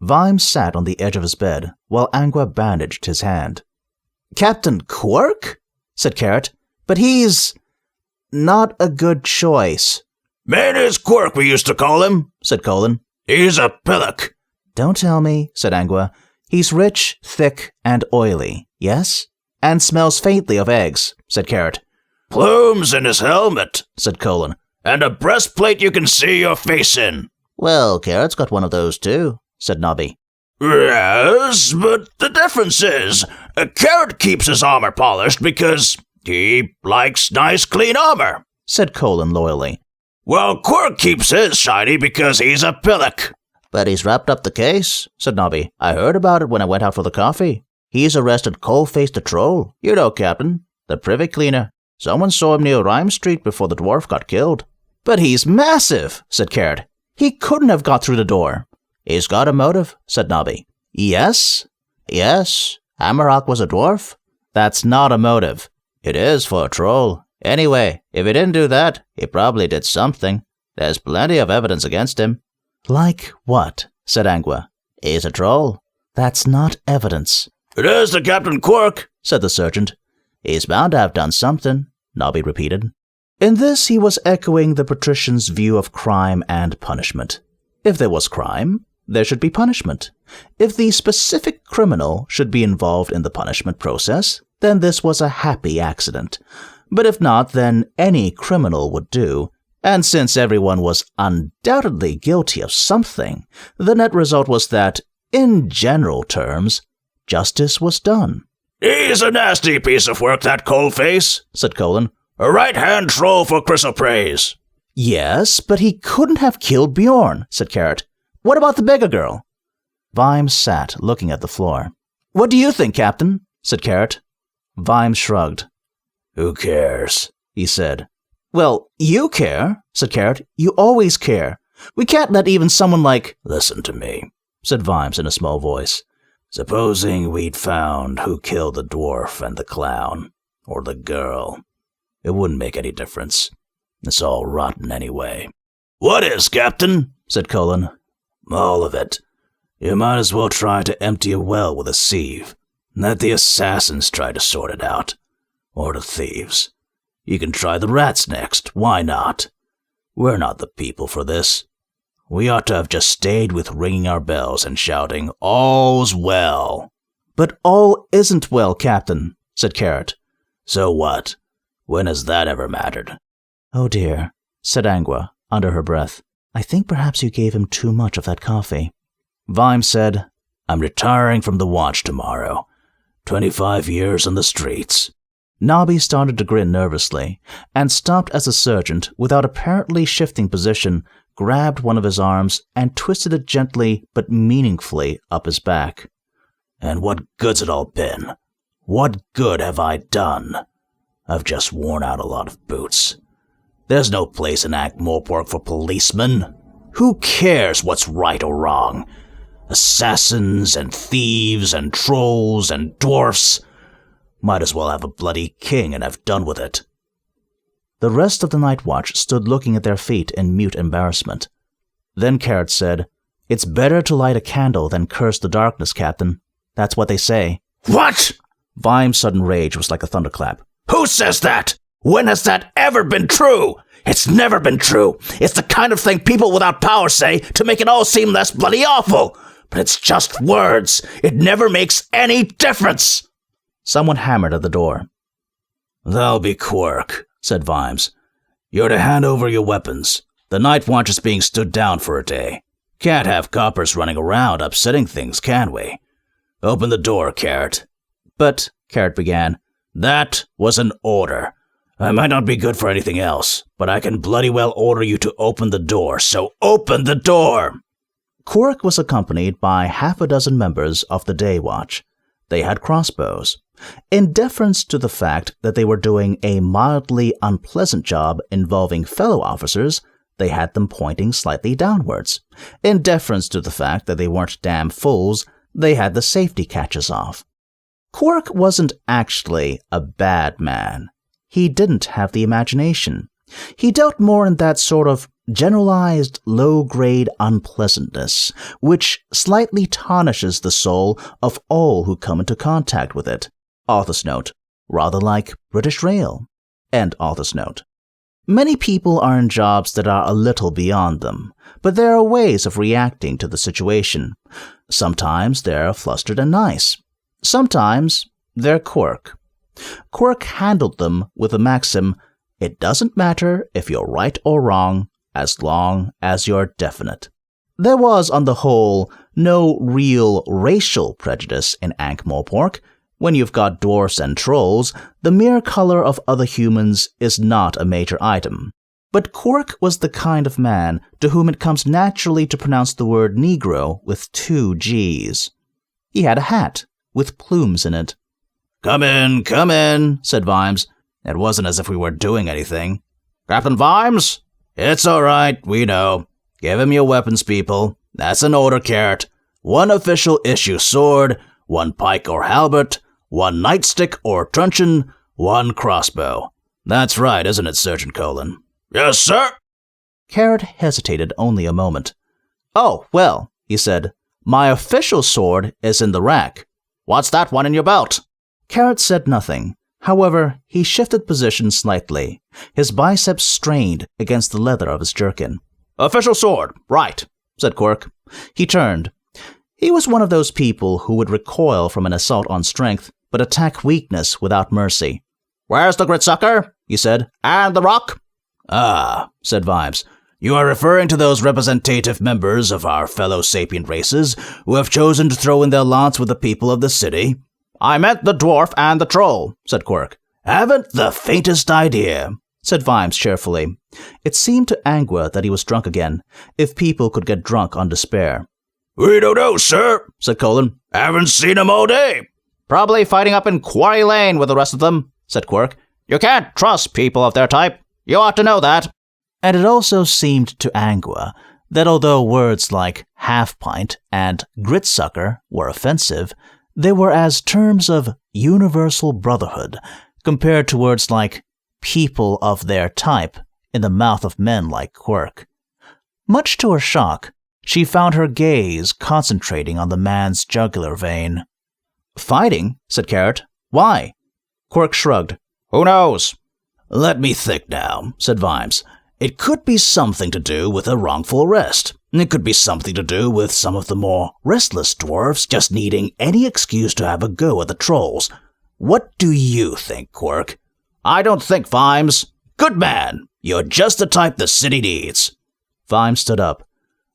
Vimes sat on the edge of his bed while Angua bandaged his hand. "Captain Quirk?" said Carrot, "but he's not a good choice." "Man is Quirk, we used to call him," said Colin. "He's a pillock." "Don't tell me," said Angua. "He's rich, thick, and oily, yes? And smells faintly of eggs," said Carrot. "Plumes in his helmet," said Colin, "and a breastplate you can see your face in." "Well, Carrot's got one of those too," said Nobby. "Yes, but the difference is, Carrot keeps his armor polished because he likes nice, clean armor," said Colin loyally. "Well, Quirk keeps his shiny because he's a pillock." "But he's wrapped up the case," said Nobby. "I heard about it when I went out for the coffee. He's arrested Coalface the Troll. You know, Captain, the privy cleaner. Someone saw him near Rhyme Street before the dwarf got killed." "But he's massive," said Carrot. "He couldn't have got through the door." "He's got a motive," said Nobby. Yes, Hammerhawk was a dwarf. That's not a motive. It is for a troll. Anyway, if he didn't do that, he probably did something. There's plenty of evidence against him." "Like what?" said Angua. "He's a troll. That's not evidence." "It is to Captain Quirk," said the sergeant. "He's bound to have done something," Nobby repeated. In this, he was echoing the patrician's view of crime and punishment. If there was crime, there should be punishment. If the specific criminal should be involved in the punishment process, then this was a happy accident. But if not, then any criminal would do. And since everyone was undoubtedly guilty of something, the net result was that, in general terms, justice was done. "He's a nasty piece of work, that Coalface," said Colin. "A right-hand troll for chrysoprase." "Yes, but he couldn't have killed Bjorn," said Carrot. "What about the beggar girl?" Vimes sat looking at the floor. "What do you think, Captain?" said Carrot. Vimes shrugged. "Who cares?" he said. "Well, you care," said Carrot. "You always care. We can't let even someone like—" "Listen to me," said Vimes in a small voice. "Supposing we'd found who killed the dwarf and the clown, or the girl. It wouldn't make any difference. It's all rotten anyway." "What is, Captain?" said Colin. "All of it. You might as well try to empty a well with a sieve. Let the assassins try to sort it out. Or the thieves. You can try the rats next. Why not? We're not the people for this. We ought to have just stayed with ringing our bells and shouting, 'All's well.'" "But all isn't well, Captain," said Carrot. "So what? When has that ever mattered?" "Oh dear," said Angua under her breath. "I think perhaps you gave him too much of that coffee." Vimes said, "I'm retiring from the watch tomorrow. 25 years on the streets." Nobby started to grin nervously, and stopped as the sergeant, without apparently shifting position, grabbed one of his arms and twisted it gently but meaningfully up his back. "And what good's it all been? What good have I done? I've just worn out a lot of boots. There's no place in Ankh-Morpork for policemen. Who cares what's right or wrong? Assassins and thieves and trolls and dwarfs. Might as well have a bloody king and have done with it." The rest of the night watch stood looking at their feet in mute embarrassment. Then Carrot said, "It's better to light a candle than curse the darkness, Captain. That's what they say." "What?" Vimes' sudden rage was like a thunderclap. "Who says that? When has that ever been true? It's never been true. It's the kind of thing people without power say to make it all seem less bloody awful. But it's just words. It never makes any difference." Someone hammered at the door. "That'll be Quirk," said Vimes. "You're to hand over your weapons. The night watch is being stood down for a day. Can't have coppers running around upsetting things, can we? Open the door, Carrot." "But," Carrot began. "That was an order. I might not be good for anything else, but I can bloody well order you to open the door, so open the door!" Quirk was accompanied by half a dozen members of the Day Watch. They had crossbows. In deference to the fact that they were doing a mildly unpleasant job involving fellow officers, they had them pointing slightly downwards. In deference to the fact that they weren't damn fools, they had the safety catches off. Quirk wasn't actually a bad man. He didn't have the imagination. He dealt more in that sort of generalized low-grade unpleasantness, which slightly tarnishes the soul of all who come into contact with it. Author's note. Rather like British Rail. End author's note. Many people are in jobs that are a little beyond them, but there are ways of reacting to the situation. Sometimes they're flustered and nice. Sometimes they're quirk. Quirk handled them with the maxim, it doesn't matter if you're right or wrong, as long as you're definite. There was, on the whole, no real racial prejudice in Ankh-Morpork. When you've got dwarfs and trolls, the mere color of other humans is not a major item. But Quirk was the kind of man to whom it comes naturally to pronounce the word Negro with 2 G's. He had a hat with plumes in it. Come in, said Vimes. It wasn't as if we were doing anything. Captain Vimes? It's all right, we know. Give him your weapons, people. That's an order, Carrot. 1 official issue sword, 1 pike or halbert, 1 nightstick or truncheon, 1 crossbow. That's right, isn't it, Sergeant Colin? Yes, sir. Carrot hesitated only a moment. Oh, well, he said, my official sword is in the rack. What's that one in your belt? Carrot said nothing. However, he shifted position slightly. His biceps strained against the leather of his jerkin. Official sword, right, said Quirk. He turned. He was one of those people who would recoil from an assault on strength, but attack weakness without mercy. Where's the gritsucker? He said. And the rock? Ah, said Vimes. You are referring to those representative members of our fellow sapient races who have chosen to throw in their lots with the people of the city? I meant the dwarf and the troll, said Quirk. Haven't the faintest idea, said Vimes cheerfully. It seemed to Angua that he was drunk again, if people could get drunk on despair. We don't know, sir, said Colin. Haven't seen him all day. Probably fighting up in Quarry Lane with the rest of them, said Quirk. You can't trust people of their type. You ought to know that. And it also seemed to Angua that although words like half-pint and gritsucker were offensive, they were as terms of universal brotherhood compared to words like people of their type in the mouth of men like Quirk. Much to her shock, she found her gaze concentrating on the man's jugular vein. Fighting, said Carrot. Why? Quirk shrugged. Who knows? Let me think now, said Vimes. It could be something to do with a wrongful arrest. It could be something to do with some of the more restless dwarves just needing any excuse to have a go at the trolls. What do you think, Quirk? I don't think, Vimes. Good man. You're just the type the city needs. Vimes stood up.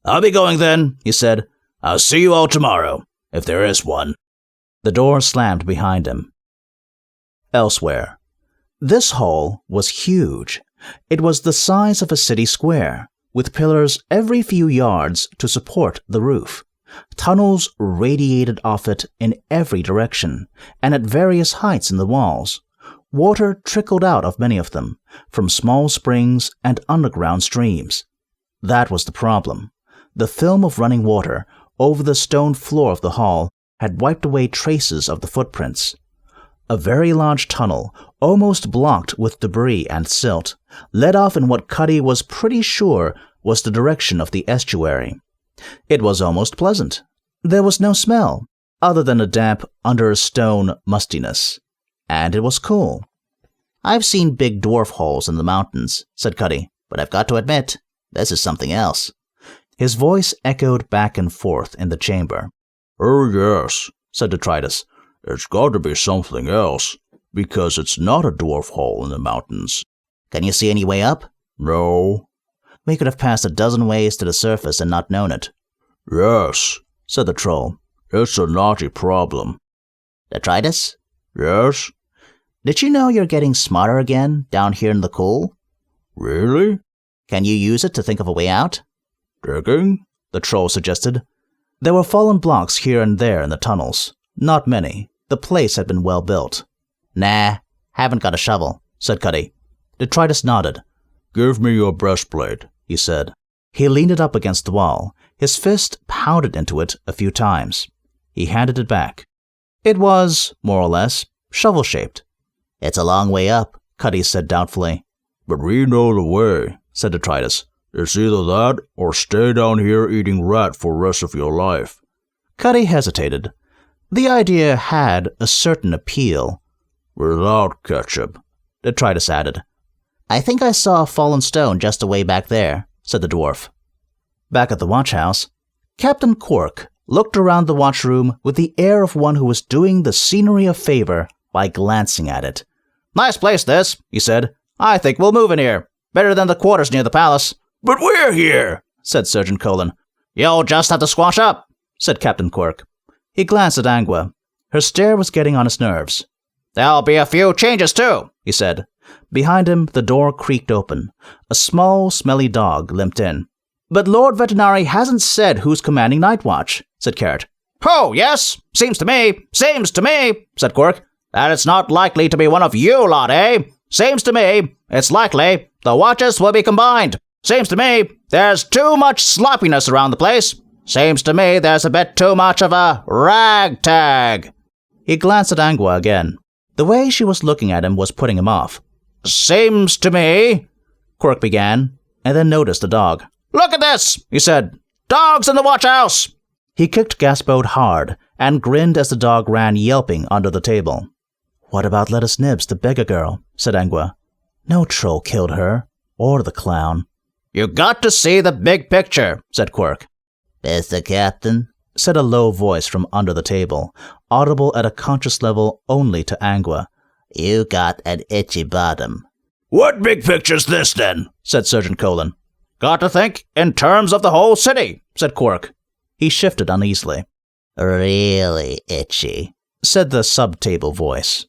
I'll be going then, he said. I'll see you all tomorrow, if there is one. The door slammed behind him. Elsewhere. This hall was huge. It was the size of a city square, with pillars every few yards to support the roof. Tunnels radiated off it in every direction, and at various heights in the walls. Water trickled out of many of them, from small springs and underground streams. That was the problem. The film of running water over the stone floor of the hall had wiped away traces of the footprints. A very large tunnel, almost blocked with debris and silt, led off in what Cuddy was pretty sure was the direction of the estuary. It was almost pleasant. There was no smell, other than a damp, under-a-stone mustiness. And it was cool. I've seen big dwarf holes in the mountains, said Cuddy, but I've got to admit, this is something else. His voice echoed back and forth in the chamber. Oh, yes, said Detritus. It's got to be something else, because it's not a dwarf hole in the mountains. Can you see any way up? No. We could have passed a dozen ways to the surface and not known it. Yes, said the troll. It's a naughty problem. Detritus? Yes? Did you know you're getting smarter again down here in the cool? Really? Can you use it to think of a way out? Digging? The troll suggested. There were fallen blocks here and there in the tunnels. Not many. The place had been well built. Nah, haven't got a shovel, said Cuddy. Detritus nodded. Give me your breastplate, he said. He leaned it up against the wall. His fist pounded into it a few times. He handed it back. It was, more or less, shovel-shaped. It's a long way up, Cuddy said doubtfully. But we know the way, said Detritus. It's either that or stay down here eating rat for the rest of your life. Cuddy hesitated. The idea had a certain appeal. Without ketchup, Detritus added. I think I saw a fallen stone just away back there, said the dwarf. Back at the watch house, Captain Quirk looked around the watchroom with the air of one who was doing the scenery a favor by glancing at it. Nice place, this, he said. I think we'll move in here. Better than the quarters near the palace. But we're here, said Surgeon Colon. You'll just have to squash up, said Captain Quirk. He glanced at Angua. Her stare was getting on his nerves. There'll be a few changes, too, he said. Behind him, the door creaked open. A small, smelly dog limped in. But Lord Vetinari hasn't said who's commanding Night Watch, said Carrot. Oh, yes, seems to me, said Quirk, that it's not likely to be one of you lot, eh? Seems to me, it's likely the watches will be combined. Seems to me, there's too much sloppiness around the place. Seems to me there's a bit too much of a ragtag. He glanced at Angua again. The way she was looking at him was putting him off. Seems to me, Quirk began, and then noticed the dog. Look at this, he said. Dogs in the watch house. He kicked Gaspode hard and grinned as the dog ran yelping under the table. What about Lettuce Nibs, the beggar girl, said Angua. No troll killed her, or the clown. You got to see the big picture, said Quirk. Mr. Captain, said a low voice from under the table, audible at a conscious level only to Angua. You got an itchy bottom. What big picture's this, then? Said Surgeon Colon. Got to think in terms of the whole city, said Quirk. He shifted uneasily. Really itchy, said the sub-table voice.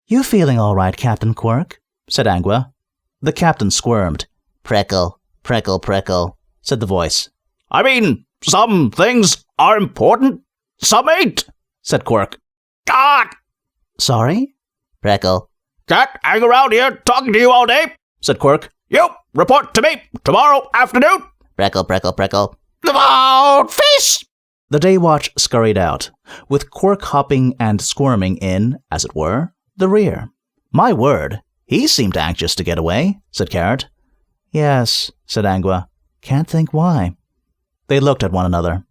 You feeling all right, Captain Quirk? Said Angua. The captain squirmed. Prickle, prickle, prickle, said the voice. I mean, some things are important, some ain't, said Quirk. God! Sorry? Prickle. Can't hang around here talking to you all day, said Quirk. You report to me tomorrow afternoon. Prickle, prickle, prickle. About face! The day watch scurried out, with Quirk hopping and squirming in, as it were, the rear. My word, he seemed anxious to get away, said Carrot. Yes, said Angua. Can't think why. They looked at one another.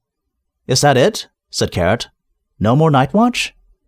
Is that it? Said Carrot. No more Night Watch?